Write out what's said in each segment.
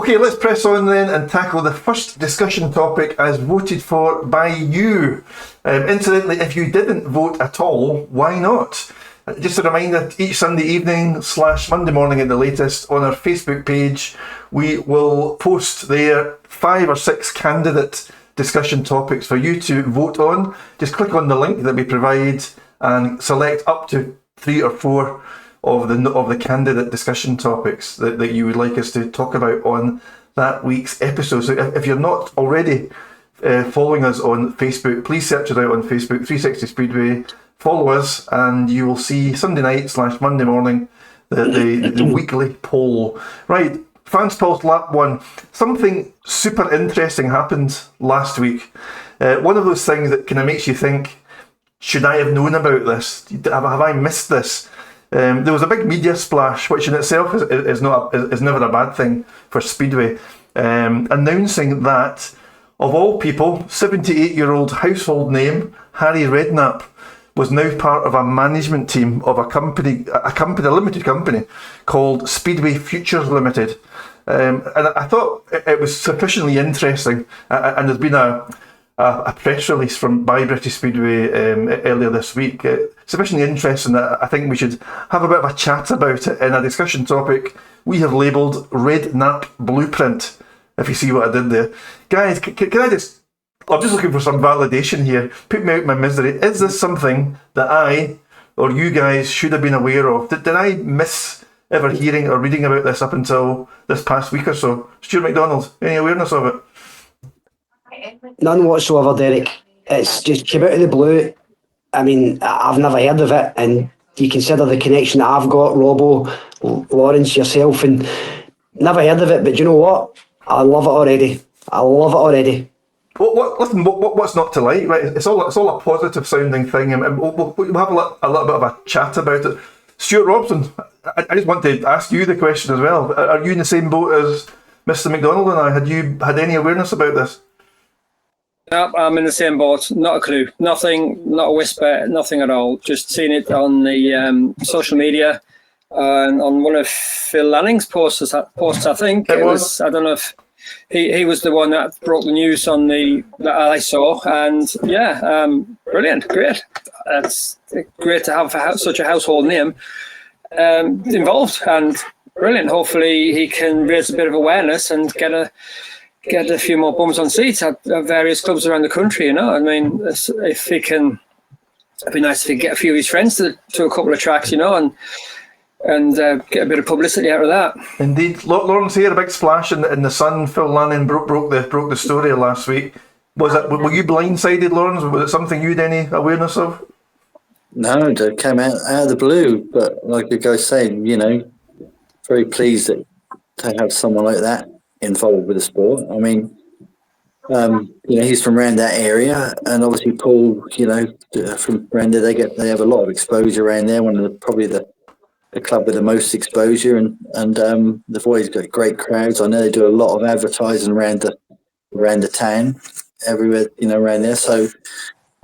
Okay, let's press on then and tackle the first discussion topic as voted for by you. Incidentally, if you didn't vote at all, why not? Just a reminder, each Sunday evening / Monday morning at the latest on our Facebook page, we will post there 5 or 6 candidate discussion topics for you to vote on. Just click on the link that we provide and select up to 3 or 4 of the candidate discussion topics that you would like us to talk about on that week's episode. So if you're not already following us on Facebook, please search us out on Facebook, 360 Speedway. Follow us and you will see Sunday night / Monday morning the weekly poll. Right, Fans Pulse Lap 1. Something super interesting happened last week. One of those things that kind of makes you think, should I have known about this? Have I missed this? There was a big media splash, which in itself is never a bad thing for Speedway, announcing that, of all people, 78-year-old household name Harry Redknapp was now part of a management team of a limited company called Speedway Futures Limited. And I thought it was sufficiently interesting, and there's been a press release by British Speedway earlier this week. Sufficiently interesting that I think we should have a bit of a chat about it in a discussion topic we have labelled REDKNAPP Blueprint, if you see what I did there. Guys, can I just... I'm just looking for some validation here. Put me out my misery. Is this something that I, or you guys, should have been aware of? Did I miss ever hearing or reading about this up until this past week or so? Stuart McDonald, any awareness of it? None whatsoever, Derek. It's just came out of the blue. I mean, I've never heard of it, and you consider the connection that I've got, Robbo, Lawrence, yourself, and never heard of it, but you know what? I love it already. Listen, what's not to like? Right, it's all a positive sounding thing, and we'll have a little bit of a chat about it. Stuart Robson, I just want to ask you the question as well. Are you in the same boat as Mr. McDonald and I? Had you had any awareness about this? No, I'm in the same boat. Not a clue. Nothing. Not a whisper. Nothing at all. Just seen it on the social media and on one of Phil Lanning's posts. I think it was. I don't know if. He was the one that broke the news that I saw, and yeah, brilliant, great. It's great to have such a household name involved, and brilliant. Hopefully, he can raise a bit of awareness and get a few more bums on seats at various clubs around the country. You know, I mean, if he can, it'd be nice if he could get a few of his friends to a couple of tracks, you know, and get a bit of publicity out of that. Indeed. Lawrence, here, a big splash in the Sun. Phil Lanning broke the story last week. Were you blindsided, Lawrence? Was it something you had any awareness of? No, it came out of the blue, but like the guy's saying, you know, very pleased to have someone like that involved with the sport. I mean, you know, he's from around that area, and obviously Paul, you know, from around there, they have a lot of exposure around there. Probably the club with the most exposure, and they've always got great crowds. I know they do a lot of advertising around the town, everywhere, you know, around there. So,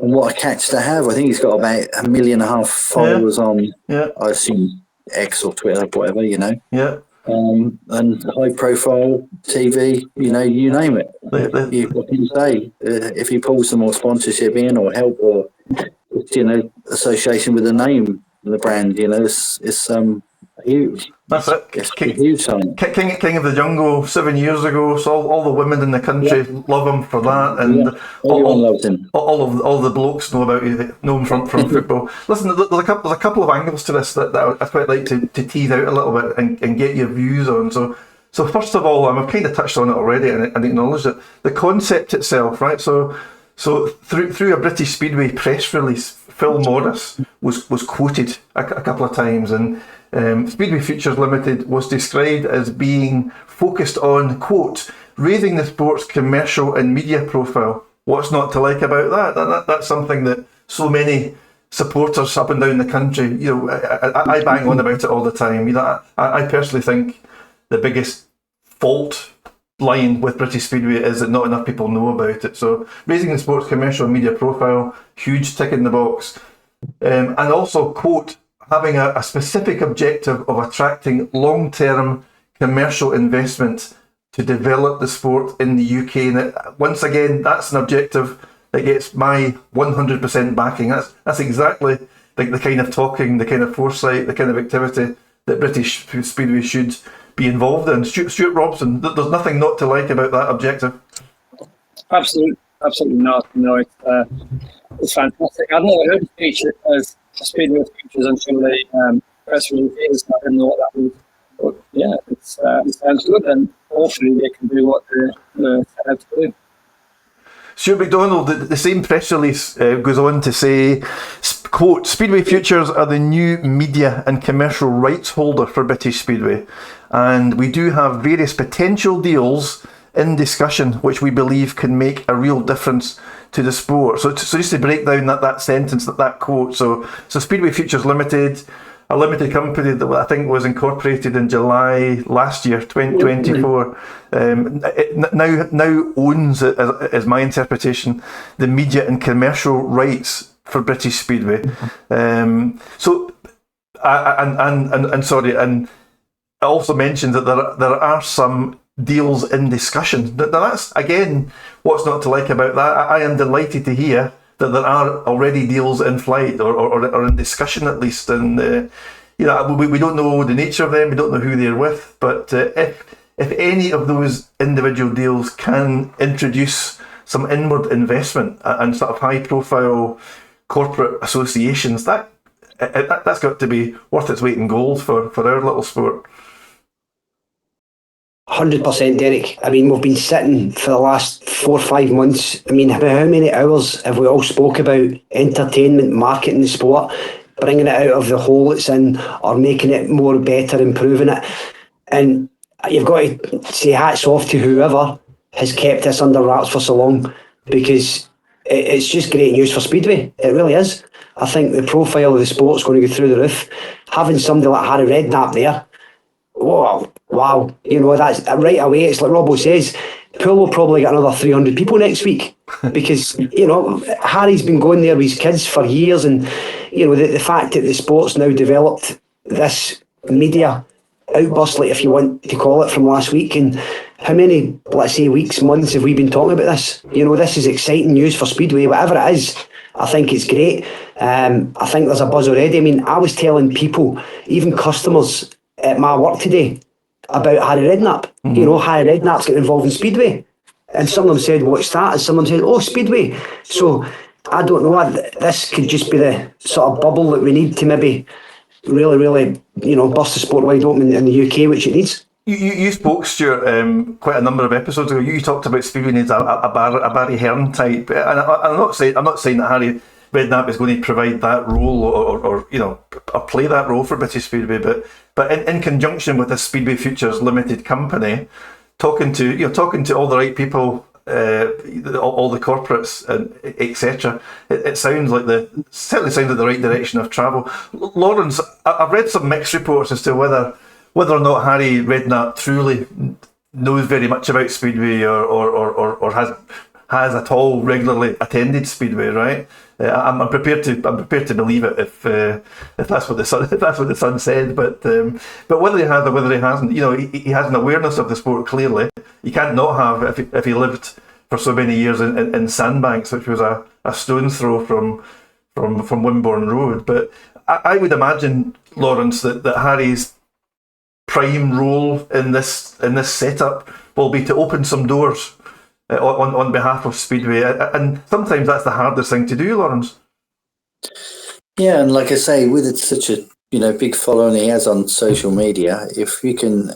and what a catch to have! I think he's got about 1.5 million followers on, I assume, X or Twitter, whatever, you know. Yeah. And high profile TV, you know, you name it. What can you say? If he pulls some more sponsorship in or help or, you know, association with the name. The brand, you know, it's huge. That's it. It's a huge sign. King of the Jungle 7 years ago, so all the women in the country love him for that, and everyone loves him. All the blokes know him from football. Listen, there's a couple of angles to this that I'd quite like to tease out a little bit and get your views on. So first of all, I've kind of touched on it already and acknowledged it. The concept itself, right? So through a British Speedway press release, Phil Morris was quoted a couple of times, and Speedway Futures Limited was described as being focused on, quote, raising the sport's commercial and media profile. What's not to like about that? That's something that so many supporters up and down the country, you know, I bang on about it all the time. You know, I personally think the biggest fault line with British Speedway is that not enough people know about it. So raising the sport's commercial and media profile, huge tick in the box. And also, quote, having a specific objective of attracting long-term commercial investment to develop the sport in the UK. And once again, that's an objective that gets my 100% backing. That's exactly the kind of talking, the kind of foresight, the kind of activity that British Speedway should be involved in. Stuart Robson, there's nothing not to like about that objective. Absolutely not. No, it's fantastic. I've never heard of speech as Speedway features until the press release. I didn't know what that was. But yeah, it sounds good, and hopefully they can do what they're set out to do. Stuart McDonald, the same press release goes on to say, quote, Speedway Futures are the new media and commercial rights holder for British Speedway, and we do have various potential deals in discussion which we believe can make a real difference to the sport. So just to break down that sentence, that quote, so Speedway Futures Limited, a limited company that I think was incorporated in July last year, 2024, now owns, as my interpretation, the media and commercial rights for British Speedway. So, and it also mentions that there are some deals in discussion. Now that's, again, what's not to like about that. I am delighted to hear that there are already deals in flight or in discussion at least, and we don't know the nature of them, we don't know who they're with, but if any of those individual deals can introduce some inward investment and sort of high profile corporate associations, that's got to be worth its weight in gold for our little sport. 100%, Derek. I mean, we've been sitting for the last 4 or 5 months. I mean, how many hours have we all spoke about entertainment, marketing the sport, bringing it out of the hole it's in, or making it more better, improving it? And you've got to say hats off to whoever has kept this under wraps for so long, because it's just great news for Speedway. It really is. I think the profile of the sport's going to go through the roof. Having somebody like Harry Redknapp there, wow, that's right away. It's like Robbo says, Pool will probably get another 300 people next week because, Harry's been going there with his kids for years, and, the fact that the sport's now developed this media outburst, like if you want to call it, from last week, and how many, let's say, weeks, months have we been talking about this? This is exciting news for Speedway, whatever it is. I think it's great. I think there's a buzz already. I mean, I was telling people, even customers at my work today, about Harry Redknapp. Mm-hmm. Harry Redknapp's getting involved in Speedway. And some of them said, what's that? And someone said, Speedway. So, I don't know, this could just be the sort of bubble that we need to maybe really, really, bust the sport wide open in the UK, which it needs. You spoke, Stuart, quite a number of episodes ago. You talked about Speedway needs a Barry Hearn type. And I'm not saying that Harry Redknapp is going to provide that role or play that role for British Speedway, but in conjunction with a Speedway Futures Limited company, talking to all the right people, all the corporates, and etc. It sounds like certainly sounds like the right direction of travel. Lawrence, I've read some mixed reports as to whether or not Harry Redknapp truly knows very much about Speedway or has at all regularly attended Speedway, right? I'm prepared to believe it if that's what the Sun said. But whether he has or whether he hasn't, he has an awareness of the sport. Clearly, you can't not have if he lived for so many years in Sandbanks, which was a stone's throw from Wimborne Road. But I would imagine, Lawrence, that Harry's prime role in this setup will be to open some doors on behalf of Speedway, and sometimes that's the hardest thing to do, Lawrence. Yeah, and like I say, with such a big following he has on social media, if you can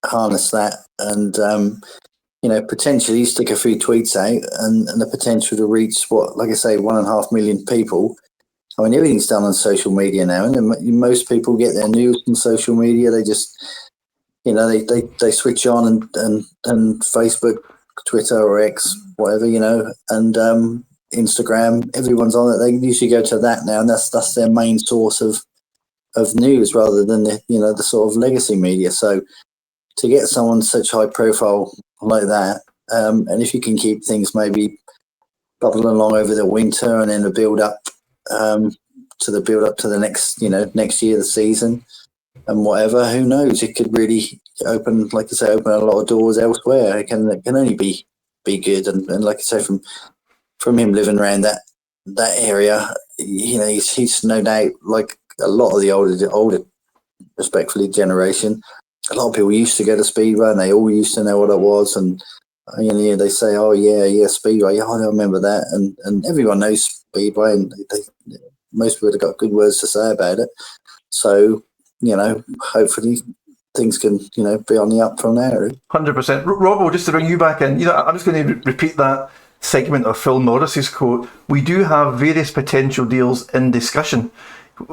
harness that and potentially stick a few tweets out and the potential to reach 1.5 million people. I mean, everything's done on social media now, and most people get their news from social media. They just they switch on and Facebook, Twitter or X, whatever, and Instagram, everyone's on it. They usually go to that now, and that's their main source of news rather than the sort of legacy media. So to get someone such high profile like that, and if you can keep things maybe bubbling along over the winter and then the build up to the next next year, the season, and whatever. Who knows? It could really open, like I say, open a lot of doors elsewhere. It can only be good. And like I say, from him living around that area, you know, he's no doubt, like a lot of the older, respectfully, generation. A lot of people used to go to Speedway, and they all used to know what it was. And you know, they say, "Oh yeah, Speedway. Yeah, I remember that." And everyone knows Speedway, and most people have got good words to say about it. So, you know, hopefully things can, you know, be on the up from there. 100%. Robbo, just to bring you back in, you know, I'm just going to repeat that segment of Phil Norris's quote. We do have various potential deals in discussion,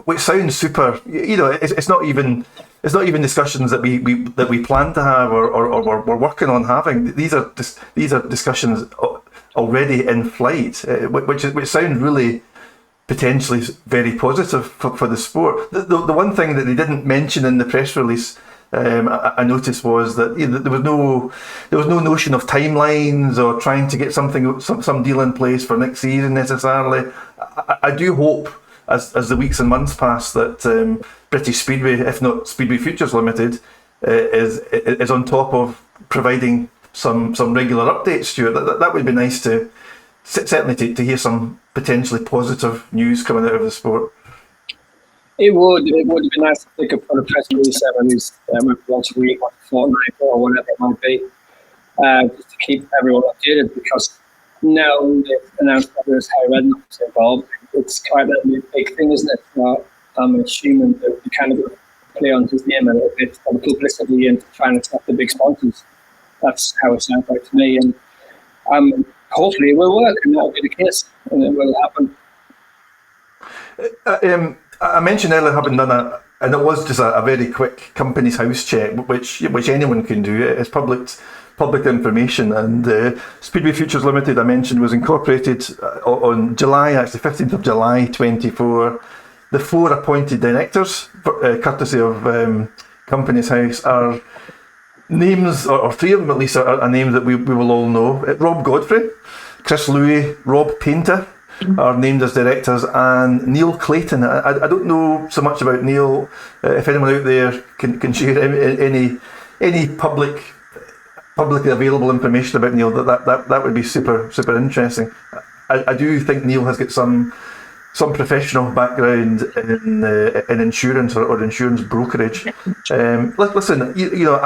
which sounds super. You know, it's not even discussions that we plan to have or we're working on having. These are discussions already in flight, which sound really potentially very positive for the sport. The one thing that they didn't mention in the press release, I noticed, was that, you know, there was no notion of timelines or trying to get some deal in place for next season necessarily. I do hope, as the weeks and months pass, that British Speedway, if not Speedway Futures Limited, is on top of providing some regular updates, Stuart. That would be nice to certainly to hear some potentially positive news coming out of the sport. It would be nice if they could put a press release out at least once a week, once a fortnight, or whatever it might be, just to keep everyone updated, because now they've announced that there's HARRY KEDNAPP involved. It's quite a big thing, isn't it? I'm assuming that we kind of play on his name a little bit for the publicity and trying to attract the big sponsors. That's how it sounds like to me, and hopefully it will work, and that'll be the case, and it will happen. I mentioned earlier having done and it was just a very quick company's house check, which anyone can do. It's public information, and Speedway Futures Limited, I mentioned, was incorporated on July, actually 15th of July 24. The 4 appointed directors, courtesy of Company's House, are names, or 3 of them at least, are names that we will all know. Rob Godfrey, Chris Louis, Rob Painter are named as directors, and Neil Clayton. I don't know so much about Neil. If anyone out there can share any publicly available information about Neil, that would be super interesting. I do think Neil has got some professional background in insurance or insurance brokerage. Listen, you know,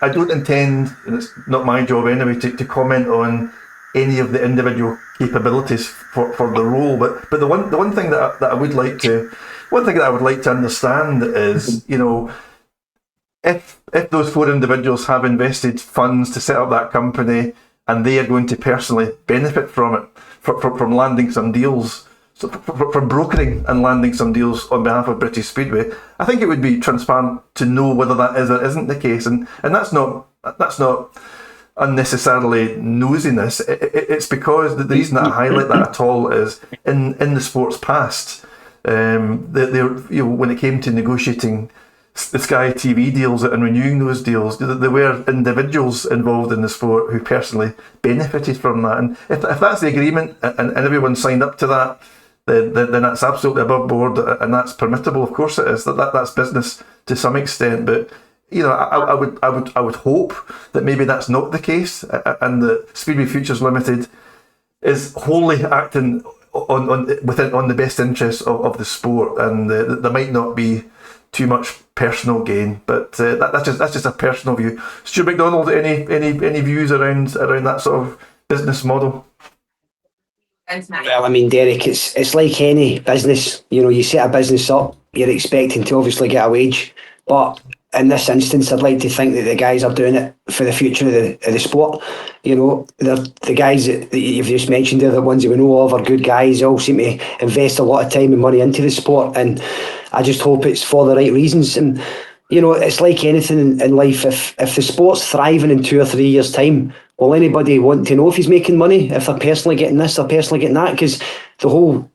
I don't intend, and it's not my job anyway, to comment on any of the individual capabilities for the role, but the one thing that I would like to understand is, you know, if those 4 individuals have invested funds to set up that company, and they are going to personally benefit from it, from landing some deals, so from brokering and landing some deals on behalf of British Speedway, I think it would be transparent to know whether that is or isn't the case, and that's not unnecessarily nosiness. It's because the reason that I highlight that at all is in the sport's past, when it came to negotiating the Sky TV deals and renewing those deals, there were individuals involved in the sport who personally benefited from that. And if that's the agreement and everyone signed up to that, then that's absolutely above board, and that's permissible. Of course it is. That's business to some extent, but you know, I would hope that maybe that's not the case, and that Speedway Futures Limited is wholly acting on the best interests of the sport, and there might not be too much personal gain, but that's just a personal view. Stuart McDonald, any views around that sort of business model? Well, I mean, Derek, it's like any business. You know, you set a business up, you're expecting to obviously get a wage, but in this instance, I'd like to think that the guys are doing it for the future of the sport. You know, the guys that you've just mentioned, they're the ones that we know of are good guys. They all seem to invest a lot of time and money into the sport, and I just hope it's for the right reasons. And you know, it's like anything in life. If the sport's thriving in 2 or 3 years' time, will anybody want to know if he's making money? If they're personally getting this, they're personally getting that, because the whole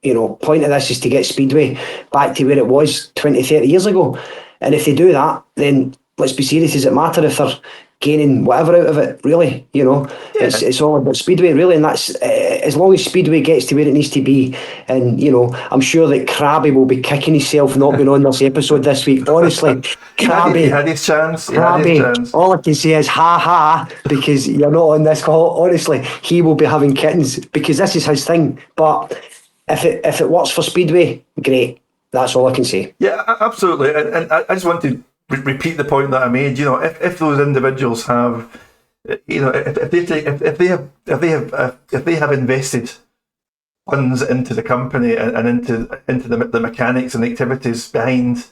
you know, point of this is to get Speedway back to where it was 20, 30 years ago. And if they do that, then let's be serious, does it matter if they're gaining whatever out of it, really. You know, it's all about Speedway, really, and that's as long as Speedway gets to where it needs to be. And you know, I'm sure that Krabby will be kicking himself not being on this episode this week. Honestly, Krabby, he had his chance. Krabby, all I can say is ha ha, because you're not on this call. Honestly, he will be having kittens because this is his thing. But if it works for Speedway, great. That's all I can say. Yeah, absolutely. And I just want to repeat the point that I made. You know, if those individuals have, you know, if they have invested funds into the company and into the mechanics and activities behind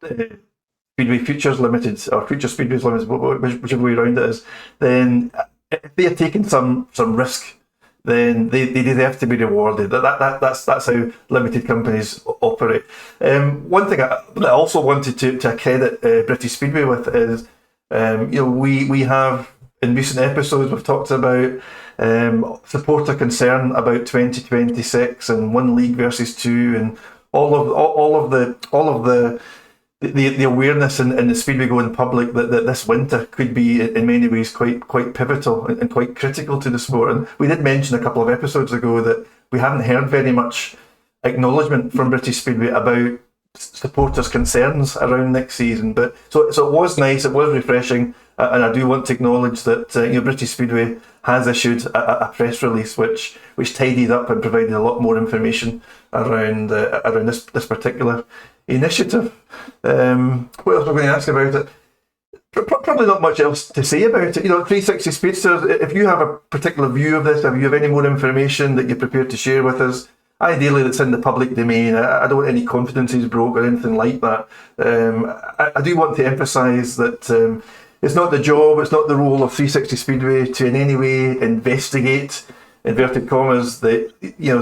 Speedway Futures Limited or Future Speedways Limited, whichever way around it is, then if they are taking some risk, then they deserve to be rewarded. That's how limited companies operate. One thing I also wanted to accredit British Speedway with is, you know, we have in recent episodes we've talked about supporter concern about 2026 and one league versus two, and all of the awareness in the Speedway going public that this winter could be in many ways quite pivotal and quite critical to the sport. And we did mention a couple of episodes ago that we haven't heard very much acknowledgement from British Speedway about supporters' concerns around next season. But so it was nice, it was refreshing, and I do want to acknowledge that you know, British Speedway has issued a press release which tidied up and provided a lot more information around this particular initiative. What else are we going to ask about it? Probably not much else to say about it. You know, 360 Speedsters, if you have a particular view of this, if you have any more information that you're prepared to share with us, ideally that's in the public domain. I don't want any confidences broke or anything like that. I do want to emphasise that it's not the job, it's not the role of 360 Speedway to in any way investigate, inverted commas, the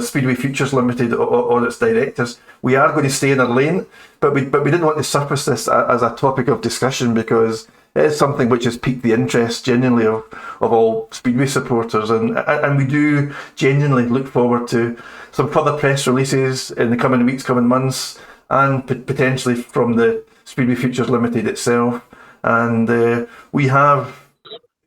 Speedway Futures Limited or its directors. We are going to stay in our lane, but we didn't want to surface this as a topic of discussion because it is something which has piqued the interest genuinely of all Speedway supporters, and we do genuinely look forward to some further press releases in the coming weeks, coming months, and potentially from the Speedway Futures Limited itself. And we have,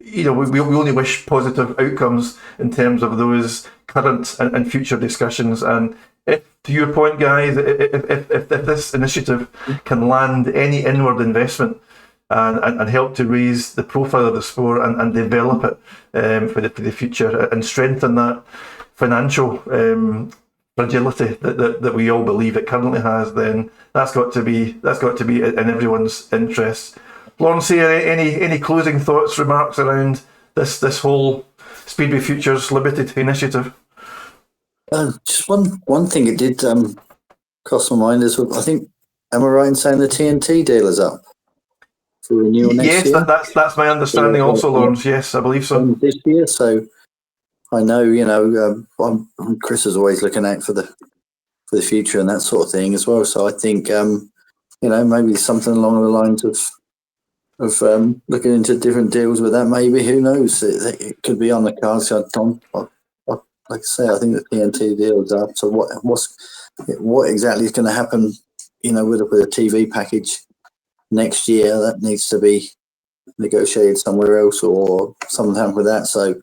you know, we only wish positive outcomes in terms of those current and future discussions. And if, to your point, guys, if this initiative can land any inward investment and help to raise the profile of the sport and develop it for the future and strengthen that financial fragility that we all believe it currently has, then that's got to be in everyone's interest. Lawrence, any closing thoughts, remarks around this whole Speedway Futures Limited initiative? Just one thing it did cross my mind is, I think, am I right in saying the TNT deal is up for renewal next year? Yes, that's my understanding also, Lawrence. Yes, I believe so. This year, so I know, you know, Chris is always looking out for the future and that sort of thing as well. So I think, you know, maybe something along the lines of looking into different deals with that. Maybe, who knows? It could be on the cards. Like I say, I think the TNT deal is up. So what exactly is going to happen? You know, with a TV package next year, that needs to be negotiated somewhere else or something happen with that. So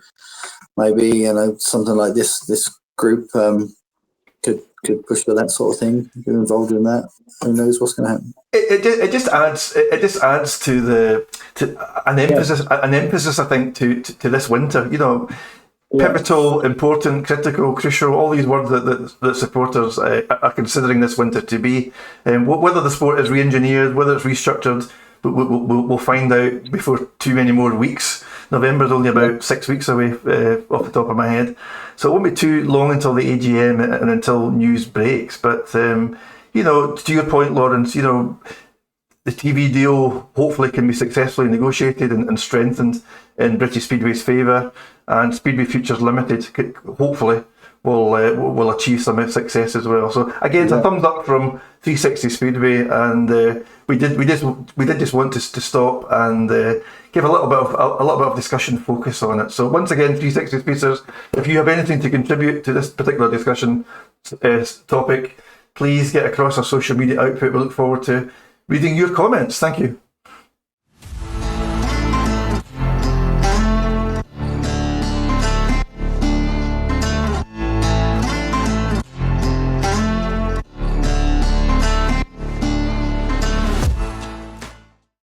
maybe, you know, something like this group could push for that sort of thing. Get involved in that. Who knows what's going to happen? It just adds to an emphasis, I think, to this winter. You know, pivotal, important, critical, crucial. All these words that supporters are considering this winter to be. Whether the sport is re-engineered, whether it's restructured, we'll find out before too many more weeks. November's only about 6 weeks away off the top of my head, so it won't be too long until the AGM and until news breaks. But you know, to your point, Lawrence, you know, the TV deal hopefully can be successfully negotiated and strengthened in British Speedway's favour, and Speedway Futures Limited hopefully will achieve some success as well. So again, it's a thumbs up from 360 Speedway, and we did just want to stop and give a little bit of discussion focus on it. So once again, 360 Speedsters, if you have anything to contribute to this particular discussion topic, please get across our social media output. We look forward to reading your comments. Thank you.